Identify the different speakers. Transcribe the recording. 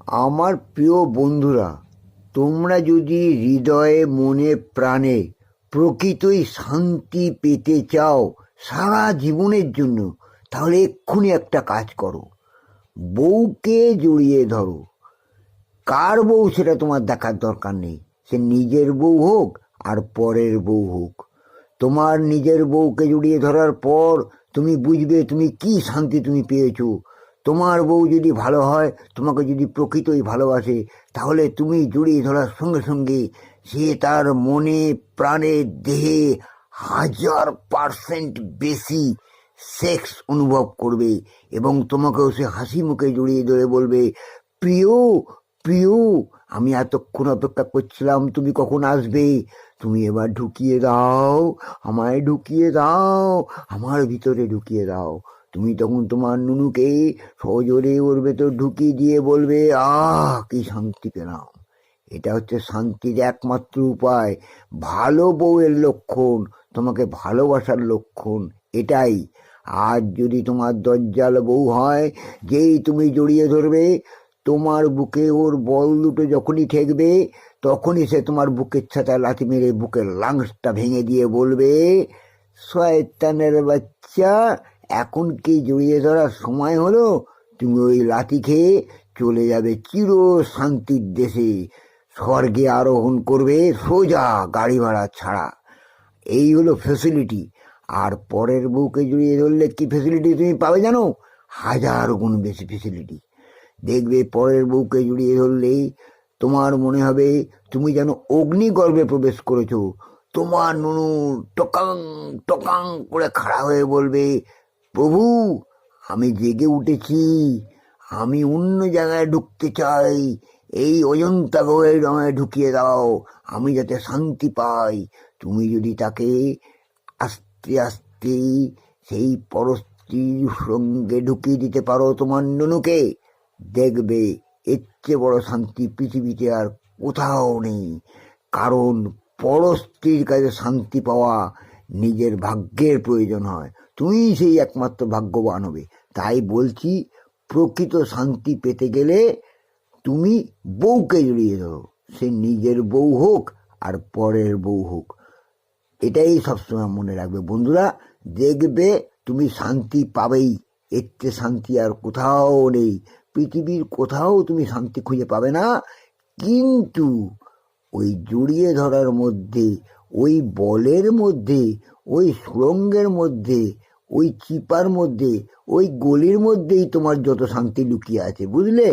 Speaker 1: আমার প্রিয় বন্ধুরা, তোমরা যদি হৃদয়ে মনে প্রাণে প্রকৃতই শান্তি পেতে চাও সারা জীবনের জন্য, তাহলে এক্ষুনি একটা কাজ করো। বউকে জড়িয়ে ধরো। কার বউ সেটা তোমার দেখার দরকার নেই, সে নিজের বউ হোক আর পরের বউ হোক। তোমার নিজের বউকে জড়িয়ে ধরার পর তুমি বুঝবে তুমি কি শান্তি তুমি পেয়েছো। তোমার বউ যদি ভালো হয়, তোমাকে যদি প্রকৃতই ভালোবাসে, তাহলে তুমি জড়িয়ে ধরার সঙ্গে সঙ্গে সে তার মনে প্রাণে দেহে 1000% বেশি সেক্স অনুভব করবে এবং তোমাকেও সে হাসি মুখে জড়িয়ে ধরে বলবে, প্রিয় প্রিয়, আমি এতক্ষণ অপেক্ষা করছিলাম, তুমি কখন আসবে। তুমি এবার ঢুকিয়ে দাও, আমায় ঢুকিয়ে দাও, আমার ভিতরে ঢুকিয়ে দাও। তুমি তখন তোমার নুনুকে সজোরে ওর ভেতর ঢুকিয়ে দিয়ে বলবে, কি শান্তি পেলাম। এটা হচ্ছে শান্তির একমাত্র উপায়, ভালো বউয়ের লক্ষণ, তোমাকে ভালোবাসার লক্ষণ এটাই। আজ যদি তোমার দজ্জাল বউ হয়, যেই তুমি জড়িয়ে ধরবে, তোমার বুকে ওর বল দুটো যখনই ঠেকবে, তখনই সে তোমার বুকের ছাতা লাথি মেরে বুকের লাংসটা ভেঙে দিয়ে বলবে, শয়তানের বাচ্চা, এখন কি জড়িয়ে ধরার সময় হলো? তুমি ওই লাথি খেয়ে চলে যাবে চির শান্তির দেশে, স্বর্গে আরোহণ করবে সোজা, গাড়ি ভাড়া ছাড়া। এই হলো ফেসিলিটি। আর পরের বউকে জড়িয়ে ধরলে কি ফেসিলিটি তুমি পাবে জানো? 1000 গুণ বেশি ফেসিলিটি। দেখবে পরের বউকে জড়িয়ে ধরলেই তোমার মনে হবে তুমি যেন অগ্নিগর্ভে প্রবেশ করেছো। তোমার নুনু টকাং টকাং করে খাড়া হয়ে বলবে, প্রভু, আমি জেগে উঠেছি, আমি অন্য জায়গায় ঢুকতে চাই, এই অজন্তা গুহের রঙে ঢুকিয়ে দাও, আমি যাতে শান্তি পাই। তুমি যদি তাকে আস্তে আস্তে সেই পরস্ত্রীর সঙ্গে ঢুকিয়ে দিতে পারো তোমার নুনুকে, দেখবে এর চেয়ে বড় শান্তি পৃথিবীতে আর কোথাও নেই। কারণ পরস্ত্রীর কাছে শান্তি পাওয়া নিজের ভাগ্যের প্রয়োজন হয়, তুমি সেই একমাত্র ভাগ্যবান হবে। তাই বলছি, প্রকৃত শান্তি পেতে গেলে তুমি বউকে জড়িয়ে ধরো, সে নিজের বউ হোক আর পরের বউ হোক। এটাই সবসময় মনে রাখবে বন্ধুরা, দেখবে তুমি শান্তি পাবেই। এর চেয়ে শান্তি আর কোথাও নেই, পৃথিবীর কোথাও তুমি শান্তি খুঁজে পাবে না। কিন্তু ওই জড়িয়ে ধরার মধ্যে, ওই বলের মধ্যে, ওই সুড়ঙ্গের মধ্যে, ওই চিপার মধ্যে, ওই গলির মধ্যেই তোমার যত শান্তি লুকিয়ে আছে, বুঝলে?